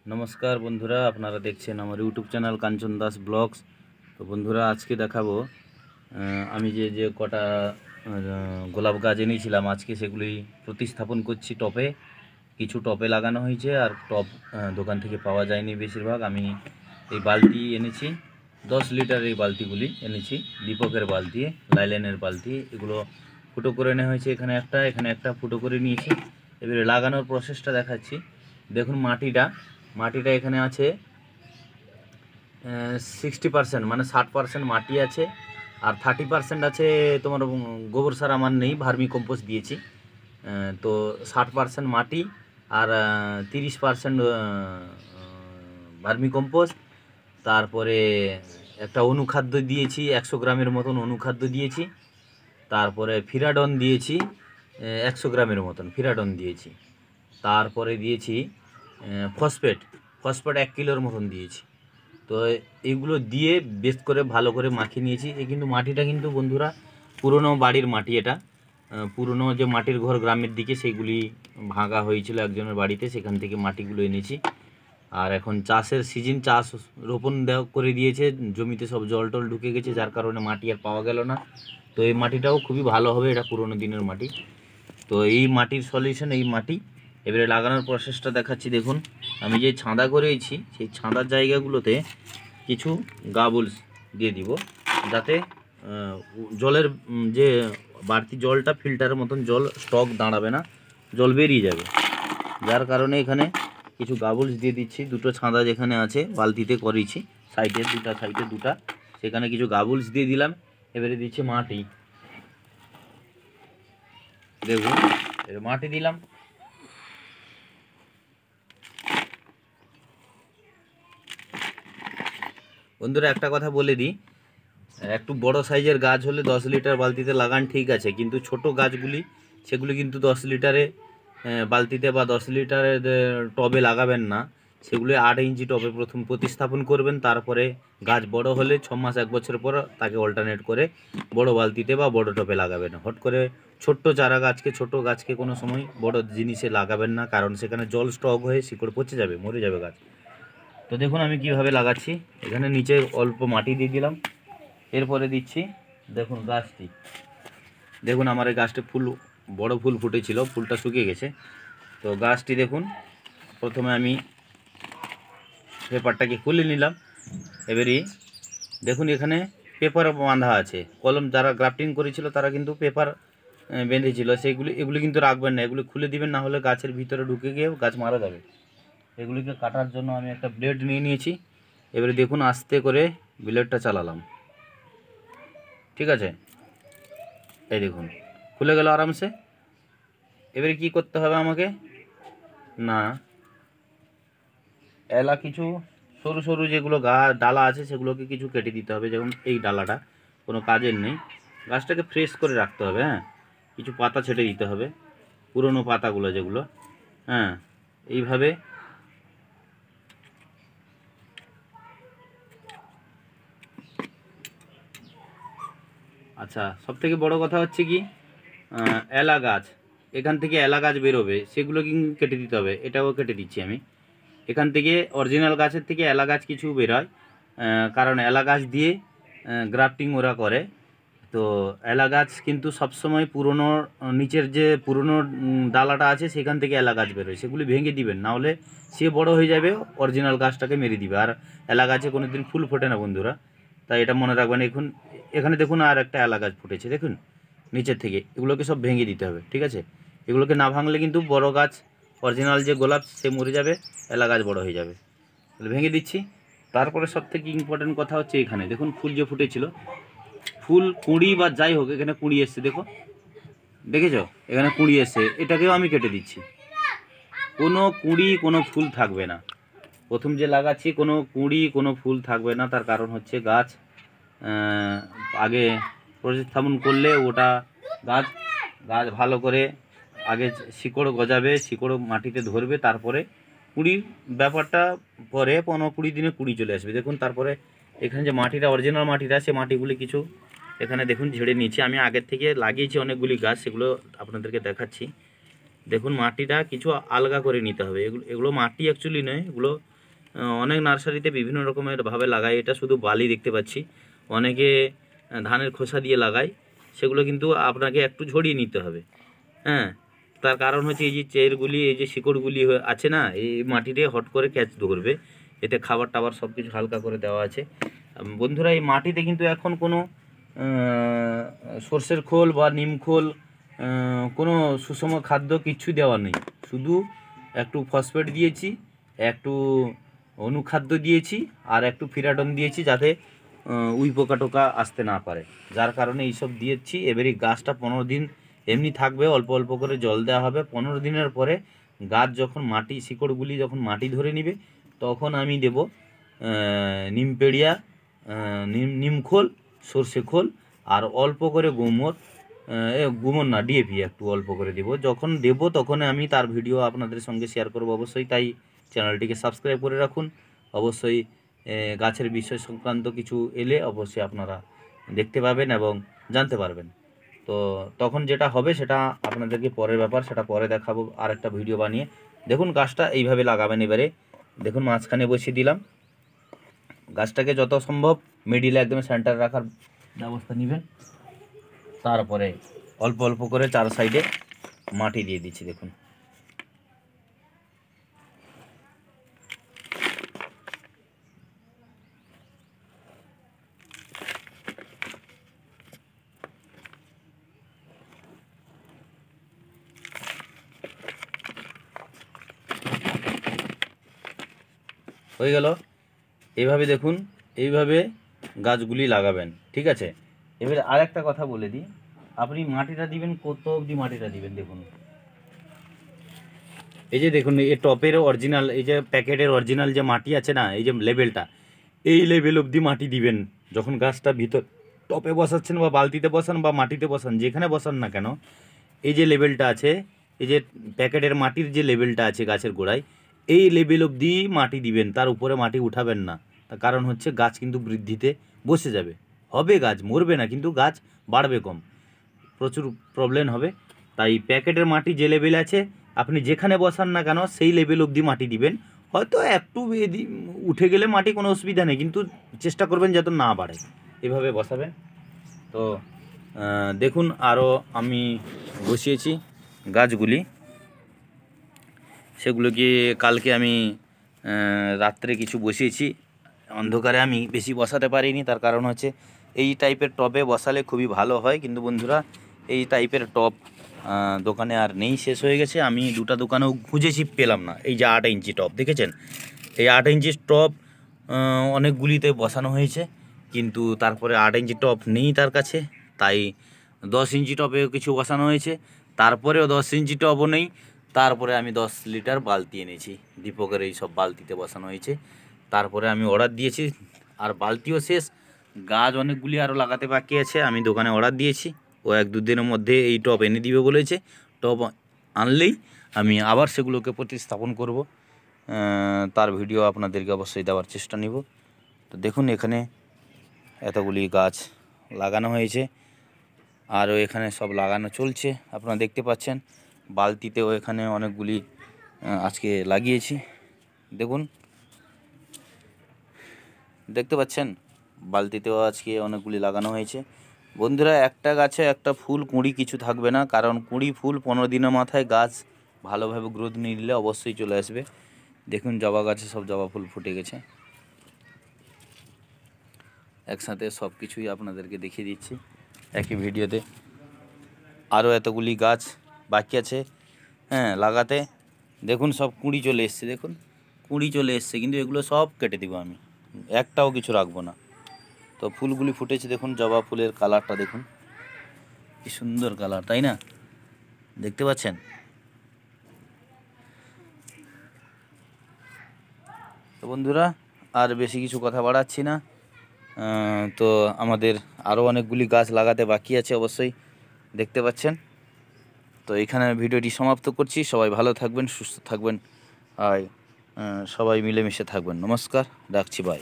नमस्कार बंधुरा आपनारा देखছেন আমার ইউটিউব চ্যানেল কাঞ্চন দাস ব্লগস। তো বন্ধুরা আজকে দেখাবো আমি যে কটা গোলাপ গাছ এনেছিলাম আজকে সেগুলি প্রতিস্থাপন করছি টপে। কিছু টপে লাগানো হয়েছে আর টপ দোকান থেকে পাওয়া যায়নি বেশিরভাগ। আমি এই বালতি এনেছি 10 লিটার, এই বালতিগুলি এনেছি দীপকের বালতি, লাইল্যান্ডের বালতি। এগুলো ফুটো করে নেওয়া হয়েছে, এখানে একটা ফুটো করে নিয়েছি। এবারে লাগানোর প্রসেসটা দেখাচ্ছি। দেখুন মাটিটা এখানে আছে 60% মানে 60% মাটি আছে, আর 30% আছে তোমার গোবর সার আমার নেই, ভার্মি কম্পোস্ট দিয়েছি। তো 60% মাটি আর 30% ভার্মি কম্পোস্ট। তারপরে একটা অনুখাদ্য দিয়েছি, 100 গ্রামের মতন অনুখাদ্য দিয়েছি। তারপরে ফিরাডন দিয়েছি 100 গ্রামের মতন ফিরাডন দিয়েছি। তারপরে দিয়েছি ফসফেট 1 কিলোর মতন দিয়েছি। তো এগুলো দিয়ে বেশ করে ভালো করে মাখিয়ে নিয়েছি। এই কিন্তু মাটিটা কিন্তু বন্ধুরা পুরনো বাড়ির মাটি, এটা পুরনো যে মাটির ঘর গ্রামের দিকে সেগুলি ভাঙা হয়েছিল একজনের বাড়িতে, সেখান থেকে মাটিগুলো এনেছি। আর এখন চাষের সিজন, চাষ রোপণ করে দিয়েছে, জমিতে সব জল টল ঢুকে গেছে, যার কারণে মাটি আর পাওয়া গেল না। তো এই মাটিটাও খুবই ভালো হবে, এটা পুরনো দিনের মাটি। তো এই মাটির সলিউশন এই মাটি। এবারে লাগানোর প্রসেসটা দেখাচ্ছি। দেখুন আমি যে ছাঁদা করেছি সেই ছাঁদার জায়গাগুলোতে কিছু গাবলস দিয়ে দিব, যাতে জলের যে বাড়তি জলটা ফিল্টারের মতন জল স্টক দাঁড়াবে না, জল বেরিয়ে যাবে। যার কারণে এখানে কিছু গাবলস দিয়ে দিচ্ছি। দুটো ছাঁদা যেখানে আছে বালতিতে করেছি, সাইডে দুটা, সেখানে কিছু গাবলস দিয়ে দিলাম। এবারে দিচ্ছি মাটি। দেখুন এবার মাটি দিলাম। বন্ধুরা একটা কথা বলে দিই, একটু বড় সাইজের গাছ হলে 10 লিটার বালতিতে লাগান ঠিক আছে, কিন্তু ছোট গাছগুলি সেগুলি কিন্তু 10 লিটারে বালতিতে বা 10 লিটারের টবে লাগাবেন না। সেগুলি 8 ইঞ্চি টবে প্রথম প্রতিস্থাপন করবেন। তারপরে গাছ বড় হলে 6 মাস 1 বছর পর তাকে অল্টারনেট করে বড় বালতিতে বা বড় টবে লাগাবেন। হট করে ছোট্ট চারা গাছকে, ছোট গাছকে কোনো সময় বড় জিনিসে লাগাবেন না, কারণ সেখানে জল স্টক হয়ে শিকড় পচে যাবে, মরে যাবে গাছ। তো দেখুন আমি কিভাবে লাগাচ্ছি। এখানে নিচে অল্প মাটি দিয়ে দিলাম, এরপরে দিচ্ছি দেখুন গাছটি। দেখুন আমার এই গাছটি বড় ফুল ফুটেছিল, ফুলটা শুকিয়ে গেছে। তো গাছটি দেখুন, প্রথমে আমি পেপারটাকে খুলে নিলাম। এবারে দেখুন এখানে পেপার বাঁধা আছে, কলম যারা গ্রাফটিং করেছিল তারা কিন্তু পেপার বেঁধেছিল, এগুলি কিন্তু রাখবেন না, এগুলি খুলে দিবেন, না হলে গাছের ভিতরে ঢুকে গিয়ে গাছ মারা যাবে। এগুলিকে কাটার জন্য আমি একটা ব্লেড নিয়ে নিয়েছি। এবারে দেখুন আস্তে করে ব্লেডটা চালালাম, ঠিক আছে। এই দেখুন খুলে গেল আরামসে। এবারে কি করতে হবে আমাকে, না কিছু সরু সরু যেগুলো ডালা আছে সেগুলোকে কিছু কেটে দিতে হবে। যেমন এই ডালাটা কোনো কাজের নেই, গাছটাকে ফ্রেশ করে রাখতে হবে। হ্যাঁ, কিছু পাতা ছেটে দিতে হবে, পুরনো পাতাগুলো যেগুলো। হ্যাঁ, এইভাবে আচ্ছা, সবথেকে বড় কথা হচ্ছে কি, এলা গাছ, এখান থেকে এলা গাছ বেরোবে, সেগুলো কিন্তু কেটে দিতে হবে। এটাও কেটে দিচ্ছি আমি। এখান থেকে অরিজিনাল গাছের থেকে এলা গাছ কিছু বেরোয়, কারণ এলা গাছ দিয়ে গ্রাফটিং ওরা করে। তো এলা গাছ কিন্তু সবসময় পুরনো, নিচের যে পুরনো ডালাটা আছে সেখান থেকে এলা গাছ বেরোয়, সেগুলি ভেঙে দিবেন, না হলে সে বড় হয়ে যাবে, অরিজিনাল গাছটাকে মেরে দিবে। আর এলা গাছে কোনো দিন ফুল ফোটে না বন্ধুরা, তাই এটা মনে রাখবেন। এখানে দেখুন আর একটা এলা গাছ ফুটেছে, দেখুন নিচের থেকে, এগুলোকে সব ভেঙে দিতে হবে, ঠিক আছে। এগুলোকে না ভাঙলে কিন্তু বড় গাছ, অরিজিনাল যে গোলাপ সে মরে যাবে, এলা গাছ বড় হয়ে যাবে। তাহলে ভেঙে দিচ্ছি। তারপরে সবথেকে ইম্পর্টেন্ট কথা হচ্ছে, এখানে দেখুন ফুল যে ফুটেছিল, ফুল কুঁড়ি বা যাই হোক, এখানে কুঁড়ি এসছে, দেখো, দেখেছো এখানে কুঁড়ি এসছে, এটাকেও আমি কেটে দিচ্ছি। কোনো কুঁড়ি কোনো ফুল থাকবে না, প্রথম যে লাগাচ্ছি কোনো কুঁড়ি কোনো ফুল থাকবে না। তার কারণ হচ্ছে গাছ আগে প্রতিস্থাপন করলে ওটা গাছ ভালো করে আগে শিকড় গজাবে, শিকড় মাটিতে ধরবে, তারপরে কুঁড়ির ব্যাপারটা পরে 15-20 দিনে কুঁড়ি চলে আসবে। দেখুন তারপরে এখানে যে মাটিটা, অরিজিনাল মাটিটা, সে মাটিগুলি কিছু এখানে দেখুন ঝেড়ে নিয়েছি। আমি আগের থেকে লাগিয়েছি অনেকগুলি গাছ, সেগুলো আপনাদেরকে দেখাচ্ছি। দেখুন মাটিটা কিছু আলগা করে নিতে হবে। এগুলো মাটি অ্যাকচুয়ালি নয়, এগুলো অনেক নার্সারিতে বিভিন্ন রকমের ভাবে লাগায়, এটা শুধু বালি দেখতে পাচ্ছি। অনেকে ধানের খোসা দিয়ে লাগায়, সেগুলো কিন্তু আপনাকে একটু ঝরিয়ে নিতে হবে। হ্যাঁ, তার কারণ হচ্ছে এই যে চেরগুলি, এই যে শিকড়গুলি আছে না, এই মাটিতে হট করে ক্যাচ ধরবে। এতে খাবার টাবার সব কিছু হালকা করে দেওয়া আছে। বন্ধুরা, এই মাটিতে কিন্তু এখন কোনো সর্ষের খোল বা নিম খোল, কোনো সুষম খাদ্য কিচ্ছু দেওয়া নেই। শুধু একটু ফসফেট দিয়েছি, একটু অনুখাদ্য দিয়েছি, আর একটু ফিরাডন দিয়েছি, যাতে উই পোকা টোকা আসতে না পারে। যার কারণে এইসব দিয়েছি। এবারে গাছটা 15 দিন এমনি থাকবে, অল্প অল্প করে জল দেওয়া হবে। 15 দিনের পরে গাছ যখন মাটি, শিকড়গুলি যখন মাটি ধরে নিবে, তখন আমি দেব নিমপেড়িয়া, নিমখোল, সর্ষে খোল, আর অল্প করে গুমর না, ডিএপি একটু অল্প করে দেব। যখন দেব তখন আমি তার ভিডিও আপনাদের সঙ্গে শেয়ার করব অবশ্যই। তাই চ্যানেলটিকে সাবস্ক্রাইব করে রাখুন। অবশ্যই গাছের বিষয় সংক্রান্ত কিছু এলে অবশ্যই আপনারা দেখতে পাবেন এবং জানতে পারবেন। তো তখন যেটা হবে সেটা আপনাদেরকে পরের ব্যাপার, সেটা পরে দেখাবো আর একটা ভিডিও বানিয়ে। দেখুন, গাছটা এইভাবে লাগাবেন। এবারে দেখুন, মাঝখানে বসিয়ে দিলাম। গাছটাকে যত সম্ভব মিডিলে একদম সেন্টার রাখার ব্যবস্থা নেবেন। তারপরে অল্প অল্প করে 4 সাইডে মাটি দিয়ে দিচ্ছি। দেখুন, হয়ে গেল। এইভাবে দেখুন, এইভাবে গাছগুলি লাগাবেন, ঠিক আছে। এবারে আর একটা কথা বলে দিই, আপনি মাটিটা দিবেন কত অবধি মাটিটা দিবেন। দেখুন, এই যে দেখুন, এই টপের অরিজিনাল, এই যে প্যাকেটের অরিজিনাল যে মাটি আছে না, এই যে লেবেলটা, এই লেভেল অবধি মাটি দিবেন। যখন গাছটা ভিতর টপে বসাচ্ছেন বা বালতিতে বসান বা মাটিতে বসান, যেখানে বসান না কেন, এই যে লেভেলটা আছে, এই যে প্যাকেটের মাটির যে লেভেলটা আছে গাছের গোড়ায়, এই লেভেল অবধি মাটি দিবেন। তার উপরে মাটি উঠাবেন না। তার কারণ হচ্ছে গাছ কিন্তু বৃদ্ধিতে বসে যাবে, হবে গাছ, মরবে না, কিন্তু গাছ বাড়বে কম, প্রচুর প্রবলেম হবে। তাই প্যাকেটের মাটি যে লেভেল আছে, আপনি যেখানে বসান না কেন সেই লেভেল অবধি মাটি দিবেন। হয়তো একটু উঠে গেলে মাটি কোনো অসুবিধা নেই, কিন্তু চেষ্টা করবেন যাতে না বাড়ে, এভাবে বসাবেন। তো দেখুন, আরও আমি বসিয়েছি গাছগুলি, সেগুলোকে কালকে আমি রাত্রে কিছু বসিয়েছি। অন্ধকারে আমি বেশি বসাতে পারিনি, তার কারণ হচ্ছে এই টাইপের টবে বসালে খুবই ভালো হয়। কিন্তু বন্ধুরা, এই টাইপের টব দোকানে আর নেই, শেষ হয়ে গেছে। আমি 2টা দোকানেও খুঁজেছি, পেলাম না। এই যে 8 ইঞ্চি টব দেখেছেন, এই 8 ইঞ্চি টব অনেকগুলিতে বসানো হয়েছে, কিন্তু তারপরে 8 ইঞ্চি টব নেই তার কাছে। তাই 10 ইঞ্চি টবেও কিছু বসানো হয়েছে, তারপরেও 10 ইঞ্চি টবও নেই। তারপরে আমি 10 লিটার বালতি এনেছি, দীপকের এই সব বালতিতে বসানো হয়েছে। তারপরে আমি অর্ডার দিয়েছি, আর বালতিও শেষ। গাছ অনেকগুলি আরও লাগাতে বাকি আছে, আমি দোকানে অর্ডার দিয়েছি। ও 1-2 দিনের মধ্যে এই টব এনে দিবে বলেছে। টব আনলেই আমি আবার সেগুলোকে প্রতিস্থাপন করব, তার ভিডিও আপনাদেরকে অবশ্যই দেওয়ার চেষ্টা নিব। তো দেখুন, এখানে এতগুলি গাছ লাগানো হয়েছে, আরও এখানে সব লাগানো চলছে, আপনারা দেখতে পাচ্ছেন। বালতিতেও এখানে অনেকগুলি আজকে লাগিয়েছি। দেখুন, দেখতে পাচ্ছেন, বালতিতেও আজকে অনেকগুলি লাগানো হয়েছে। বন্ধুরা, একটা গাছে একটা ফুল কুঁড়ি কিছু থাকবে না, কারণ কুঁড়ি ফুল 15 দিনের মাথায় গাছ ভালোভাবে গ্রোথ নিলে অবশ্যই চলে আসবে। দেখুন, জবা গাছে সব জবা ফুল ফুটে গেছে। একসাথে সব কিছুই আপনাদেরকে দেখিয়ে দিচ্ছি একই ভিডিওতে। আরও এতগুলি গাছ বাকি আছে লাগাতে। দেখুন, সব কুঁড়ি চলে এসছে, দেখুন কুঁড়ি চলে এসছে, কিন্তু এগুলো সব কেটে দেবো আমি, একটাও কিছু রাখবো না। তো ফুলগুলি ফুটেছে, দেখুন জবা ফুলের কালারটা দেখুন, কি সুন্দর কালার, তাই না? দেখতে পাচ্ছেন? তো বন্ধুরা, আর বেশি কিছু কথা বাড়াচ্ছি না। তো আমাদের আরও অনেকগুলি গাছ লাগাতে বাকি আছে, অবশ্যই দেখতে পাচ্ছেন। তো এখানে ভিডিওটি সমাপ্ত করছি। সবাই ভালো থাকবেন, সুস্থ থাকবেন, আর সবাই মিলেমিশে থাকবেন। নমস্কার, রাখছি, বাই।